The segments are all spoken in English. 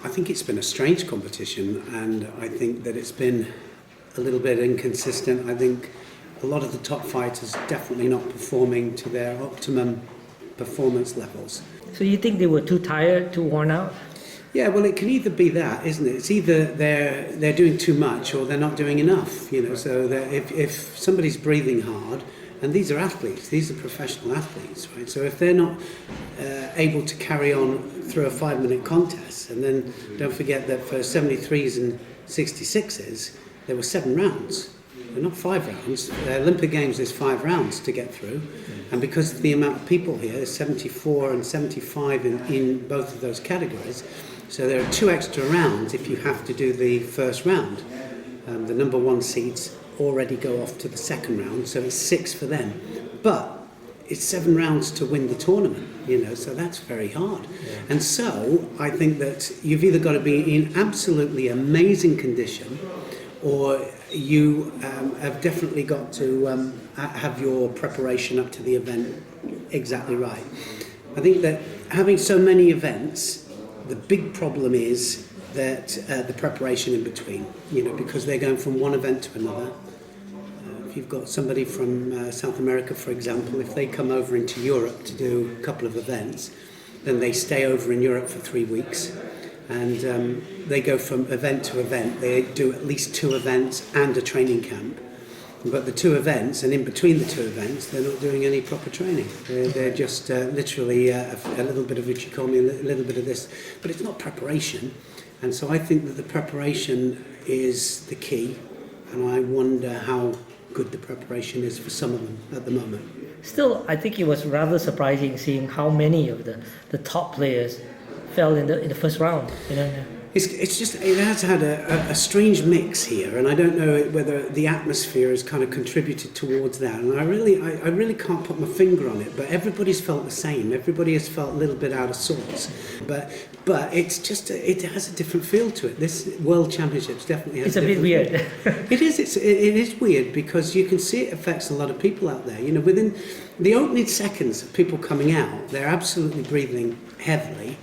I think it's been a strange competition, and I think that it's been a little bit inconsistent. I think a lot of the top fighters definitely not performing to their optimum performance levels. So you think they were too tired, too worn out? Yeah, well, it can either be that, isn't it? It's either they're doing too much or they're not doing enough. You know, so that if somebody's breathing hard, and these are athletes, these are professional athletes, right? So if they're not able to carry on through a 5-minute contest, and then don't forget that for 73s and 66s, there were 7 rounds. They're not 5 rounds. The Olympic Games is 5 rounds to get through, and because of the amount of people here, there's 74 and 75 in both of those categories. So there are 2 extra rounds if you have to do the first round. The number 1 seeds already go off to the second round, so it's 6 for them. But it's 7 rounds to win the tournament, you know, so that's very hard. Yeah. And so I think that you've either got to be in absolutely amazing condition, or you have definitely got to have your preparation up to the event exactly right. I think that having so many events, the big problem is that the preparation in between, you know, because they're going from one event to another. If you've got somebody from South America, for example, if they come over into Europe to do a couple of events, then they stay over in Europe for 3 weeks. And they go from event to event. They do at least 2 events and a training camp. But the 2 events, and in between the 2 events, they're not doing any proper training. They're just literally a little bit of what you call me, a little bit of this. But it's not preparation. And so I think that the preparation is the key. And I wonder how good the preparation is for some of them at the moment. Still, I think it was rather surprising seeing how many of the top players fell in the first round. You know? It's just, it has had a strange mix here, and I don't know whether the atmosphere has kind of contributed towards that. And I really can't put my finger on it, but everybody's felt the same. Everybody has felt a little bit out of sorts. But it's just, it has a different feel to it. This World Championships definitely has. It's a bit weird. It is weird because you can see it affects a lot of people out there. You know, within the opening seconds of people coming out, they're absolutely breathing heavily.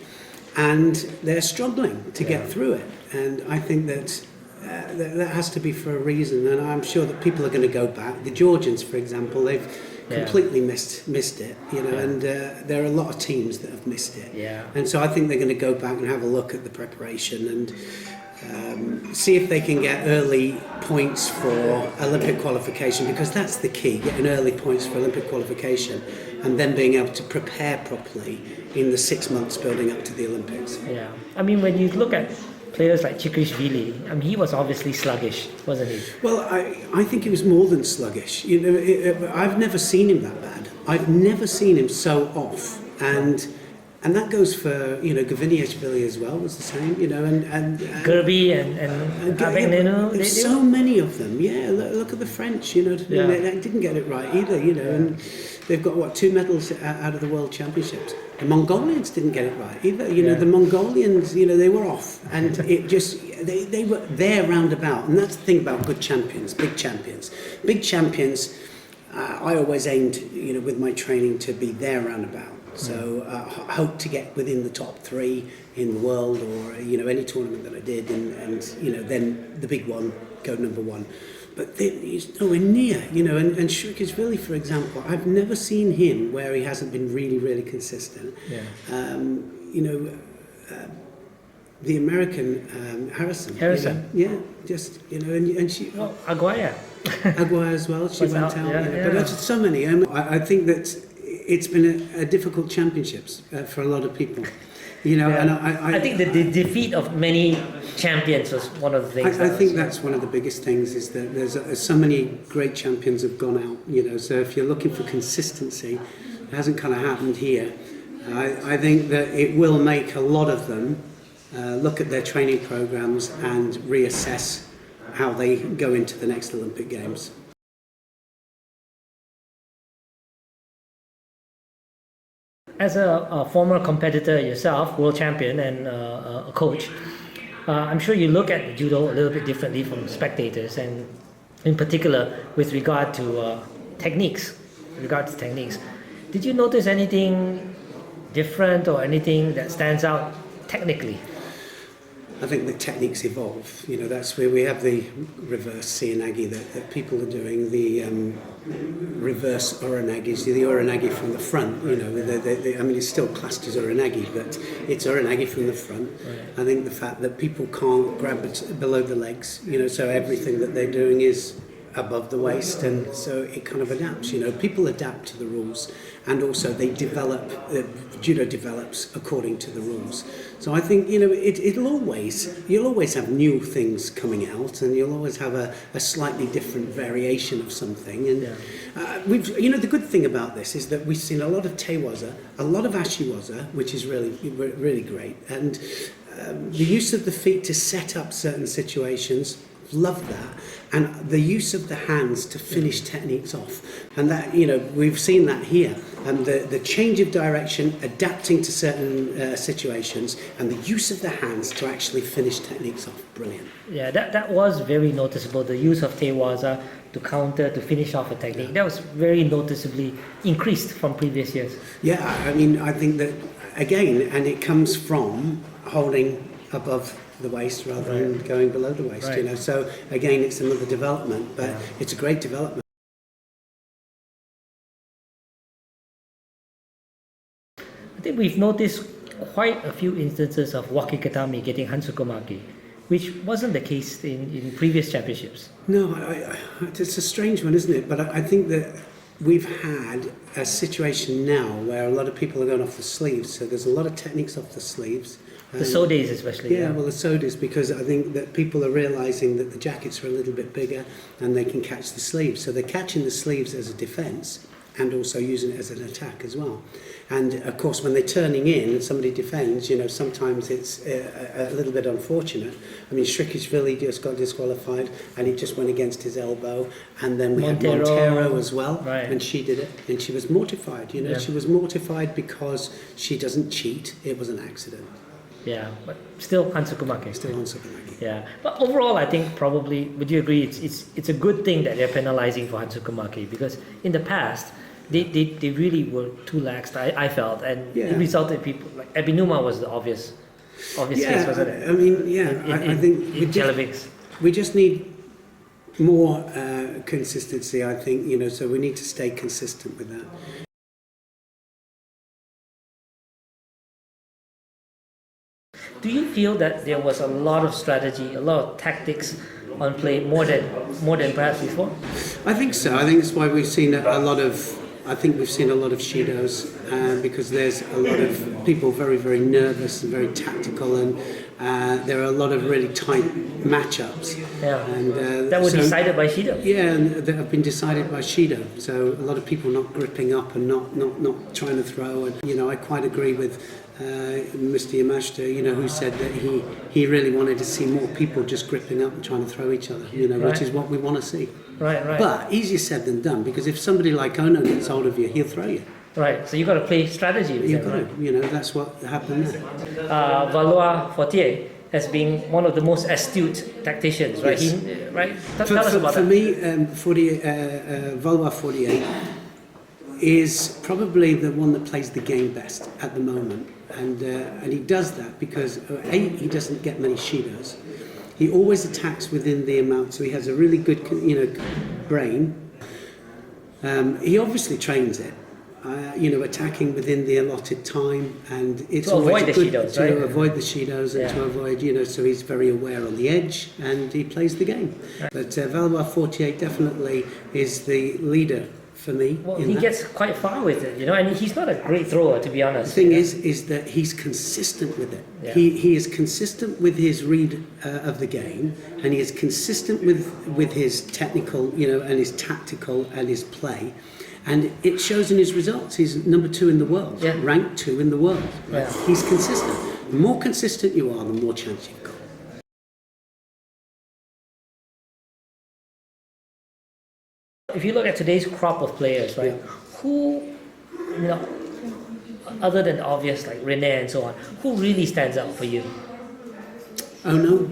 And they're struggling to get through it, and I think that that has to be for a reason. And I'm sure that people are going to go back. The Georgians, for example, they've completely missed it, you know, and there are a lot of teams that have missed it. Yeah. And so I think they're going to go back and have a look at the preparation and see if they can get early points for Olympic qualification, because that's the key, getting early points for Olympic qualification and then being able to prepare properly in the 6 months building up to the Olympics. Yeah, I mean, when you look at players like Chikrishvili, I mean, he was obviously sluggish, wasn't he? Well, I think he was more than sluggish. You know, I've never seen him that bad. I've never seen him so off, and that goes for, you know, Gaviniashvili as well, was the same, you know, and Gerbi and Aveneno. There's so many of them. Yeah, look at the French, you know, they didn't get it right either, you know, and they've got 2 medals out of the World Championships. The Mongolians didn't get it right either. You know, the Mongolians, you know, they were off, and it just they were there roundabout. And that's the thing about good champions, big champions. Big champions, I always aimed, you know, with my training to be there roundabout. So I hope to get within the top 3 in the world, or, you know, any tournament that I did, and you know, then the big one, go number 1. But he's nowhere near, you know, and Shrikishvili, for example, I've never seen him where he hasn't been really, really consistent. Yeah. You know, the American Harrison. Harrison. You know, yeah, just, you know, and she... Oh, Aguaya. Aguaya as well, she went out. You know, but there's so many. I think that it's been a difficult championships for a lot of people. You know, and I think the defeat of many champions was one of the things. I think that's one of the biggest things, is that there's so many great champions have gone out. You know, so if you're looking for consistency, it hasn't kind of happened here. I think that it will make a lot of them look at their training programs and reassess how they go into the next Olympic Games. As a former competitor yourself, world champion, and a coach, I'm sure you look at judo a little bit differently from spectators, and in particular with regard to techniques. Did you notice anything different or anything that stands out technically? I think the techniques evolve. You know, that's where we have the reverse seoinage that people are doing, the reverse uranagis, the uranagi from the front. You know, I mean, it's still classed as uranagi, but it's uranagi from the front. Right. I think the fact that people can't grab it below the legs, you know, so everything that they're doing is above the waist, and so it kind of adapts. You know, people adapt to the rules, and also they develop. Judo develops according to the rules. So I think, you know, you'll always have new things coming out, and you'll always have a slightly different variation of something. And you know, the good thing about this is that we've seen a lot of teiwaza, a lot of ashiwaza, which is really great, and the use of the feet to set up certain situations. Love that, and the use of the hands to finish techniques off, and that, you know, we've seen that here, and the change of direction, adapting to certain situations, and the use of the hands to actually finish techniques off. Brilliant. Yeah, that was very noticeable. The use of teiwaza to counter, to finish off a technique, that was very noticeably increased from previous years. Yeah, I mean, I think that again, and it comes from holding above the waist rather than going below the waist, you know. So again, it's another development, but it's a great development. I think we've noticed quite a few instances of wakikatami getting Hansukomaki, which wasn't the case in previous championships. No, it's a strange one, isn't it? But I think that we've had a situation now where a lot of people are going off the sleeves, so there's a lot of techniques off the sleeves. The sodes especially. Yeah, well, the sodes, because I think that people are realising that the jackets are a little bit bigger and they can catch the sleeves. So they're catching the sleeves as a defence and also using it as an attack as well. And of course, when they're turning in and somebody defends, you know, sometimes it's a little bit unfortunate. I mean, Shrikishvili just got disqualified and he just went against his elbow. And then we had Montero as well, and she did it. And she was mortified, you know, she was mortified because she doesn't cheat. It was an accident. Yeah, but still Hansukomaki. Still Hansukomaki. Yeah, but overall, I think probably, would you agree, it's a good thing that they're penalizing for Hansukomaki, because in the past, they really were too lax, I felt, and it resulted in people, like Ebinuma was the obvious case, wasn't it? I mean, I think we just need more consistency, I think, you know, so we need to stay consistent with that. Do you feel that there was a lot of strategy, a lot of tactics on play more than perhaps before? I think so. I think that's why we've seen a lot of shidos, because there's a lot of people very, very nervous and very tactical, and there are a lot of really tight matchups. Yeah. And that were decided by Shido. Yeah, and that have been decided by Shido. So a lot of people not gripping up and not trying to throw. And you know, I quite agree with Mr. Yamashita, you know, who said that he really wanted to see more people just gripping up and trying to throw each other, you know, which is what we want to see. Right. But easier said than done, because if somebody like Ono gets hold of you, he'll throw you. Right, so you've got to play strategy with You've them, got right? to, you know, that's what happened there. Valois Fortier has been one of the most astute tacticians, right? Yes. Tell us about that. For me, Valois Fortier is probably the one that plays the game best at the moment. And he does that because, he doesn't get many shidos. He always attacks within the amount, so he has a really good, you know, brain. He obviously trains it, you know, attacking within the allotted time, and it's to always avoid good the shidos, to avoid the shidos and to avoid, you know, so he's very aware on the edge and he plays the game. Right. But Valois Fortier definitely is the leader for me. Well, he gets quite far with it, you know, and he's not a great thrower, to be honest. The thing is that he's consistent with it. Yeah. He is consistent with his read of the game, and he is consistent with his technical, you know, and his tactical and his play, and it shows in his results. He's number 2 in the world, ranked 2 in the world. Right? Yeah. He's consistent. The more consistent you are, the more chance you've got. If you look at today's crop of players, right, who, you know, other than obvious like Rene and so on, who really stands out for you? Oh no.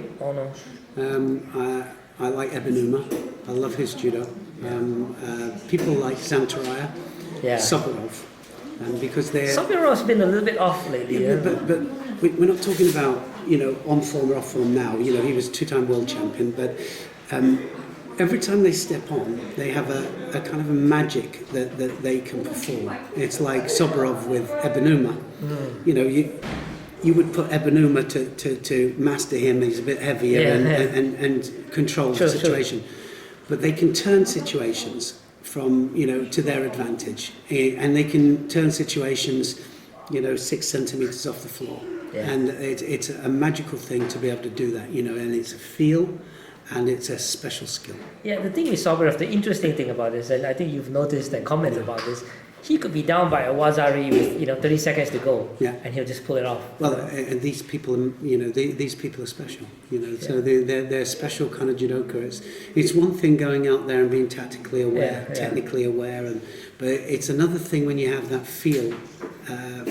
I like Ebinuma. I love his judo. People like Santaraya, Sokolov, because they're... Sokolov's been a little bit off lately. But we're not talking about, on form or off form now. He was two-time world champion, but every time they step on, they have a kind of a magic that they can perform. It's like Soborov with Ebenuma. You would put Ebenuma to master him. He's a bit heavier and control the situation. Sure. But they can turn situations from, to their advantage. And they can turn situations, 6 centimetres off the floor. Yeah. And it's a magical thing to be able to do that, and it's a feel and it's a special skill. Yeah, the thing with Soborov, the interesting thing about this, and I think you've noticed and commented about this, he could be down by a Wazari with 30 seconds to go, and he'll just pull it off. Well, and these people, these people are special, so they're special kind of judoka. It's one thing going out there and being tactically aware, technically aware, but it's another thing when you have that feel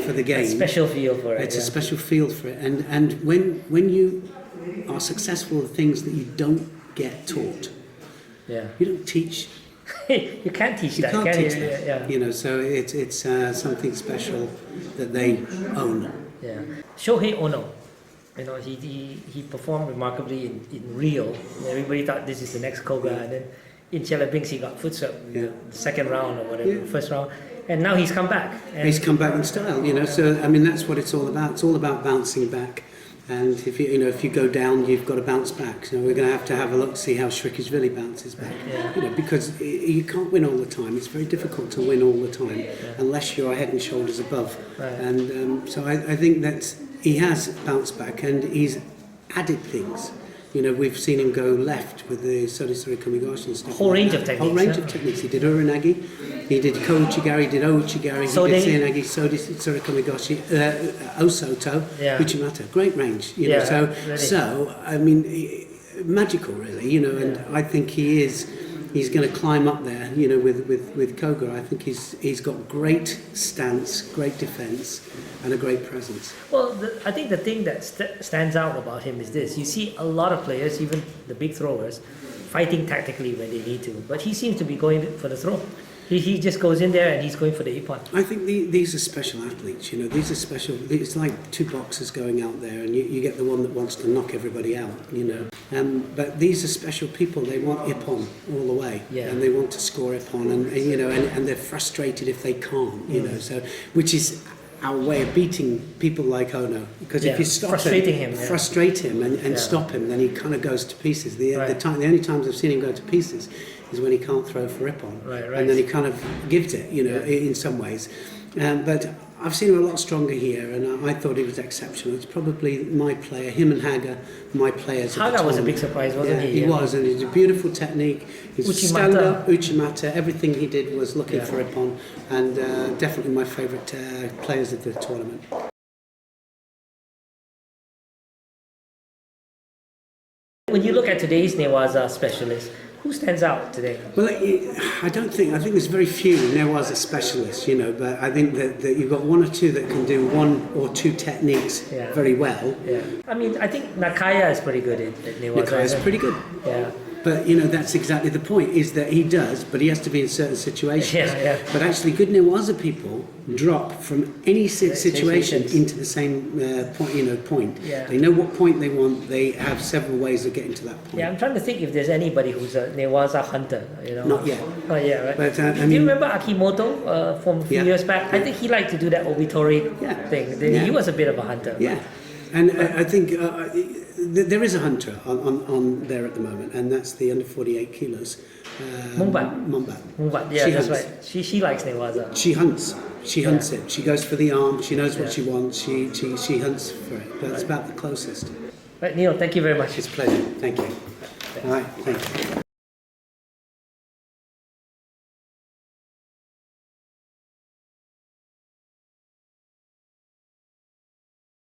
for the game. A special feel for it. It's a special feel for it, and when you are successful at things that you don't get taught, you don't teach. You can't teach that. You can't teach that. Yeah. So it's something special that they own. Yeah. Shohei Ono, he performed remarkably in Rio. Everybody thought this is the next Koga, and then in Chelyabinsk he got foot swept the second round or whatever, first round, and now he's come back. And he's come back in style. So that's what it's all about. It's all about bouncing back. And if you go down, you've got to bounce back. So we're going to have a look to see how Shrikishvili bounces back. Because you can't win all the time. It's very difficult to win all the time unless you're head and shoulders above. Right. And so I think that he has bounced back and he's added things. We've seen him go left with the Sodisori Komigashi and stuff. Whole range of techniques. Whole range of techniques. He did Uranagi, he did Kouchigari, he did Ouchigari, he did Seanagi, Sodisori Komigashi, Osoto, Uchimata. Great range. Magical really. And I think he's going to climb up there. With Koga. I think he's got great stance, great defence, and a great presence. Well, I think the thing that stands out about him is this. You see a lot of players, even the big throwers, fighting tactically when they need to. But he seems to be going for the throw. He just goes in there and he's going for the ippon. I think these are special athletes. These are special. It's like two boxers going out there and you get the one that wants to knock everybody out, But these are special people. They want ippon all the way. And they want to score ippon and they're frustrated if they can't, So, which is our way of beating people like Ono, because if you stop frustrate him and stop him, then he kind of goes to pieces. The only times I've seen him go to pieces is when he can't throw for ippon, and then he kind of gives it, in some ways. But I've seen him a lot stronger here, and I thought he was exceptional. It's probably my player, him and Haga, my players. Haga was a big surprise, wasn't he? He was, and he's a beautiful technique. His stand-up, Uchimata, everything he did was looking for ippon, and definitely my favourite players of the tournament. When you look at today's Newaza specialists, who stands out today? Well, I think there's very few Newaza specialists, but I think that you've got one or two that can do one or two techniques very well. Yeah. I think Nakaya is pretty good at Newaza. Nakaya is pretty good. Yeah. But, that's exactly the point, is that he does, but he has to be in certain situations. But actually, good Newaza people drop from any situation into the same point. Yeah. They know what point they want. They have several ways of getting to that point. Yeah, I'm trying to think if there's anybody who's a Newaza hunter, Not yet. Not yet, right? But, do you remember Akimoto from a few years back? I think he liked to do that obitory thing. He was a bit of a hunter. Yeah. And I think there is a hunter on there at the moment, and that's the under 48 kilos. Mumbat. Yeah, that's right. She likes Newaza. She hunts. She hunts it. She goes for the arm. She knows what she wants. She hunts for it. But it's about the closest. Right, Neil, thank you very much. It's a pleasure. Thank you. All right, thank you.